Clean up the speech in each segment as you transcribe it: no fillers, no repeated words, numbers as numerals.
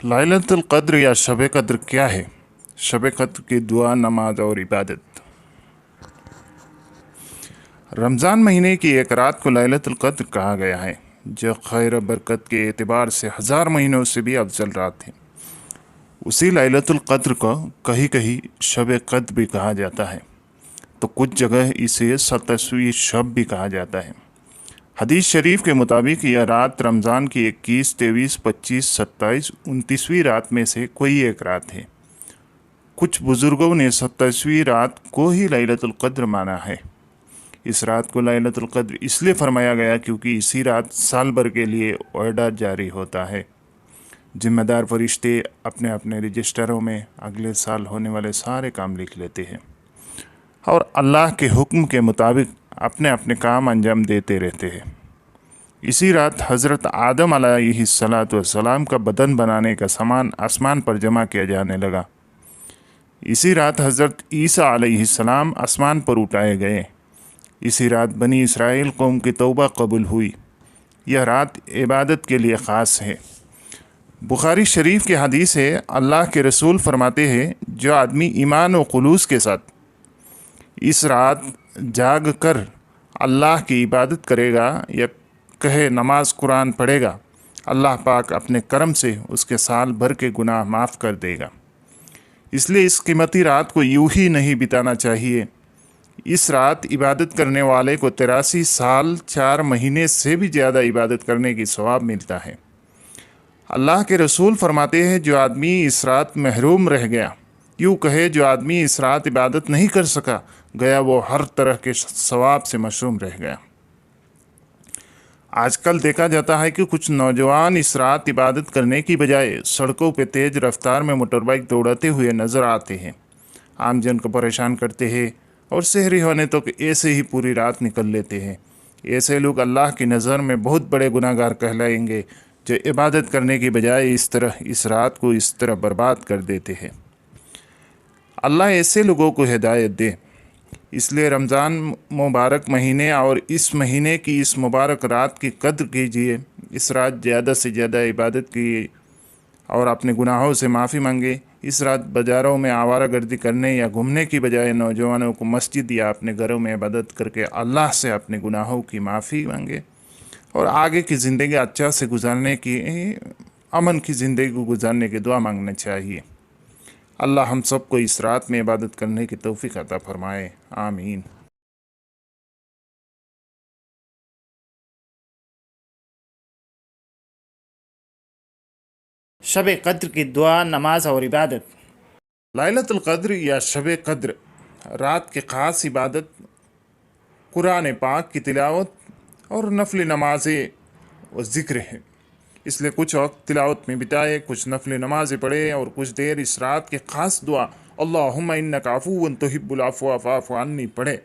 लैलतुल क़द्र या शब क़द्र क्या है? शब क़द्र की दुआ, नमाज और इबादत। रमज़ान महीने की एक रात को लैलतुल क़द्र कहा गया है, जो खैर बरकत के एतबार से हज़ार महीनों से भी अफजल रात है। उसी लैलतुल क़द्र को कहीं कहीं शब क़द्र भी कहा जाता है, तो कुछ जगह इसे 27वीं शब भी कहा जाता है। हदीस शरीफ के मुताबिक यह रात रमज़ान की 21, 23, 25, 27, 29वीं रात में से कोई एक रात है। कुछ बुज़ुर्गों ने 27वीं रात को ही लैलतुल क़द्र माना है। इस रात को लैलतुल क़द्र इसलिए फरमाया गया क्योंकि इसी रात साल भर के लिए ऑर्डर जारी होता है। जिम्मेदार फरिश्ते अपने अपने रजिस्टरों में अगले साल होने वाले सारे काम लिख लेते हैं और अल्लाह के हुक्म के मुताबिक अपने अपने काम अंजाम देते रहते हैं। इसी रात हज़रत आदम अलैहिस्सलाम का बदन बनाने का सामान आसमान पर जमा किया जाने लगा। इसी रात हज़रत ईसा अलैहिस्सलाम आसमान पर उठाए गए। इसी रात बनी इसराइल कौम की तौबा कबूल हुई। यह रात इबादत के लिए ख़ास है। बुखारी शरीफ की हदीस है, अल्लाह के रसूल फरमाते हैं, जो आदमी ईमान व खुलूस के साथ इस रात जाग कर अल्लाह की इबादत करेगा या कहे नमाज कुरान पढ़ेगा, अल्लाह पाक अपने करम से उसके साल भर के गुनाह माफ़ कर देगा। इसलिए इस कीमती रात को यूं ही नहीं बिताना चाहिए। इस रात इबादत करने वाले को 83 साल 4 महीने से भी ज़्यादा इबादत करने की सवाब मिलता है। अल्लाह के रसूल फरमाते हैं, जो आदमी इस रात महरूम रह गया, यूँ कहे जो आदमी इस रात इबादत नहीं कर सका गया, वो हर तरह के सवाब से मशरूम रह गया। आजकल देखा जाता है कि कुछ नौजवान इस रात इबादत करने की बजाय सड़कों पे तेज़ रफ्तार में मोटर बाइक दौड़ाते हुए नज़र आते हैं, आम जन को परेशान करते हैं और शहरी होने तो ऐसे ही पूरी रात निकल लेते हैं। ऐसे लोग अल्लाह की नज़र में बहुत बड़े गुनाहगार कहलाएंगे, जो इबादत करने की बजाय इस रात को इस तरह बर्बाद कर देते हैं। अल्लाह ऐसे लोगों को हिदायत दे। इसलिए रमज़ान मुबारक महीने और इस महीने की इस मुबारक रात की कद्र कीजिए। इस रात ज़्यादा से ज़्यादा इबादत की और अपने गुनाहों से माफ़ी मांगे। इस रात बाज़ारों में आवारागर्दी करने या घूमने की बजाय नौजवानों को मस्जिद या अपने घरों में इबादत करके अल्लाह से अपने गुनाहों की माफ़ी मांगे और आगे की ज़िंदगी अच्छा से गुजारने की, अमन की ज़िंदगी को गुजारने की दुआ मांगना चाहिए। अल्लाह हम सबको इस रात में इबादत करने की तौफीक अता फरमाए। आमीन। शब क़द्र की दुआ, नमाज और इबादत। लैलतुल क़द्र या शब क़द्र रात की ख़ास इबादत कुरान पाक की तिलावत और नफली नमाज़ें व ज़िक्र है। इसलिए कुछ वक्त तिलावत में बिताए, कुछ नफली नमाज़ें पढ़े और कुछ देर इस रात की ख़ास दुआ अल्लाहुम्मा इन्नका अफ़ुव्वुन तुहिब्बुल अफ़्व फ़अफ़ु अन्नी पढ़े।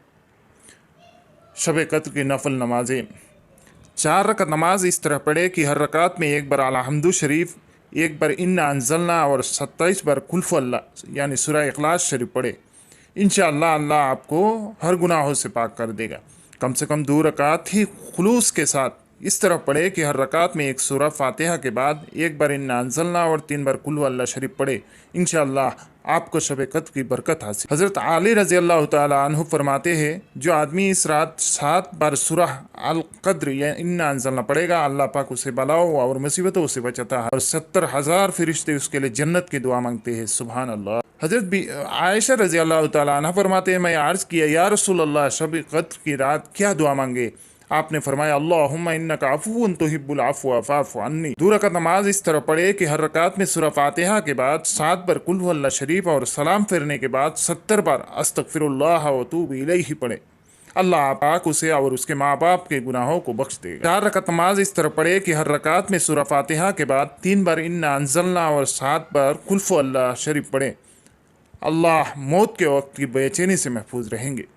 शब क़द्र की नफल नमाज़ें 4 रकात नमाज इस तरह पढ़े कि हर रकात में एक बार अलहम्दु शरीफ, एक बार इन्ना अंज़लना और 27 बार कुल हुवल्लाह यानी सूरह इखलास शरीफ पढ़े। इंशाअल्लाह अल्लाह आपको हर गुनाहों से पाक कर देगा। कम से कम 2 रकात ही खुलूस के साथ इस तरह पढ़े कि हर रकात में एक सूरह फातिहा के बाद एक बार इन्ना अंज़लना और 3 बार कुल हुवल्लाह शरीफ पढ़े। इंशाअल्लाह आपको शब क़द्र की बरकत हासिल। हज़रत अली रज़ी अल्लाह तआला अन्हु फरमाते हैं, जो आदमी इस रात 7 बार सूरह अल क़द्र या इन्ना अंज़लना पढ़ेगा, अल्लाह पाक उसे बलाओं और मुसीबतों से बचाता है और 70,000 फरिश्ते उसके लिए जन्नत की दुआ मांगते हैं। सुभान अल्लाह। हज़रत आयशा रज़ी अल्लाह तआला अन्हा फरमाते हैं, मैं अर्ज़ किया, या रसूल अल्लाह, शब क़द्र की रात क्या दुआ मांगे? आपने फरमाया, अल्लाहुम्मा इन्नका अफ़ुव्वुन तुहिब्बुल अफ़्व फ़अफ़ु अन्नी। 2 रकात नमाज इस तरह पढ़े कि हर रकात में सूरह फातिहा के बाद 7 बार कुल हुवल्लाह शरीफ और सलाम फेरने के बाद 70 बार अस्तग़फ़िरुल्लाह व अतूबु इलैहि पढ़े। अल्लाह पाक उसे और उसके माँ बाप के गुनाहों को बख्श देगा। 4 रकात नमाज इस तरह पढ़े कि हर रकात में सूरह फातिहा के बाद 3 बार इन्ना अंज़लना और 7 बार कुल हुवल्लाह शरीफ पढ़े। अल्लाह मौत के वक्त की बेचैनी से महफूज रहेंगे।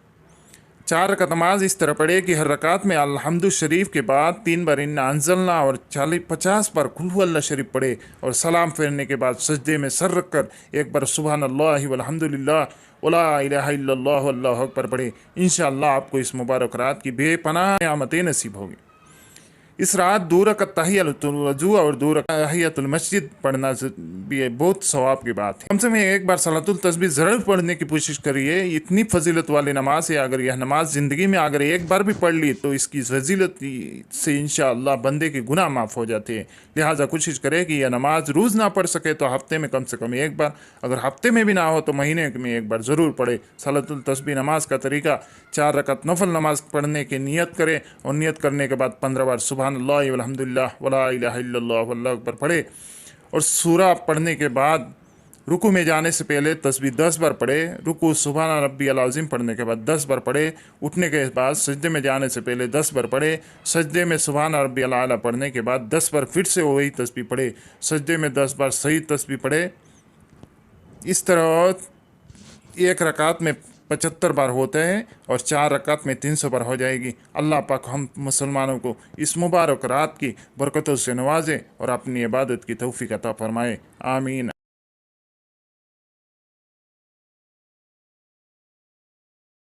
4 रकात नमाज इस तरह पढ़े कि हर रकात में अलहम्दु शरीफ के बाद 3 बार इन्ना अंज़लना और 50 बार कुल हुवल्लाह शरीफ पढ़े और सलाम फेरने के बाद सजदे में सर रख कर एक बार सुबहानल्लाहि वल्हम्दुलिल्लाह वला इलाहा इल्लल्लाह वल्लाहु अकबर पढ़े। इंशाअल्लाह आपको इस मुबारक रात की बेपनाह नेमतें नसीब होगी। इस रात 2 रकअत तहियतुल वजू और 2 रकअत तहियतुल मस्जिद पढ़ना भी है, बहुत सवाब की बात है। कम से कम एक बार सलातुल तस्बीह ज़रूर पढ़ने की कोशिश करिए। इतनी फजीलत वाली नमाज है, अगर यह नमाज ज़िंदगी में अगर एक बार भी पढ़ ली तो इसकी फजीलत से इंशाअल्लाह बंदे के गुनाह माफ़ हो जाते हैं। लिहाजा कोशिश करें कि यह नमाज रोज़ ना पढ़ सके तो हफ्ते में कम से कम एक बार, अगर हफ्ते में भी ना हो तो महीने में एक बार ज़रूर पढ़े। सलातुल तस्बीह नमाज का तरीका 4 रकअत नफल नमाज पढ़ने की नियत करें और नियत करने के बाद 15 बार सुबहानल्लाह वल्हम्दुलिल्लाह वला इलाहा इल्लल्लाह वल्लाहु अकबर पढ़े और सूरा पढ़ने के बाद रुकू में जाने से पहले तस्बीह 10 बार पढ़े। रुकू सुबहान रब्बियल अज़ीम पढ़ने के बाद 10 बार पढ़े। उठने के बाद सजदे में जाने से पहले 10 बार पढ़े। सजदे में सुबहान रब्बियल आला पढ़ने के बाद 10 बार फिर से वही तस्बीह पढ़े। सजदे में 10 बार सही तस्बीह पढ़े। इस तरह एक रकात में 75 बार होते हैं और 4 रकात में 300 बार हो जाएगी। अल्लाह पाक हम मुसलमानों को इस मुबारक रात की बरकतों से नवाजे और अपनी इबादत की तौफीक अता फरमाए। आमीन।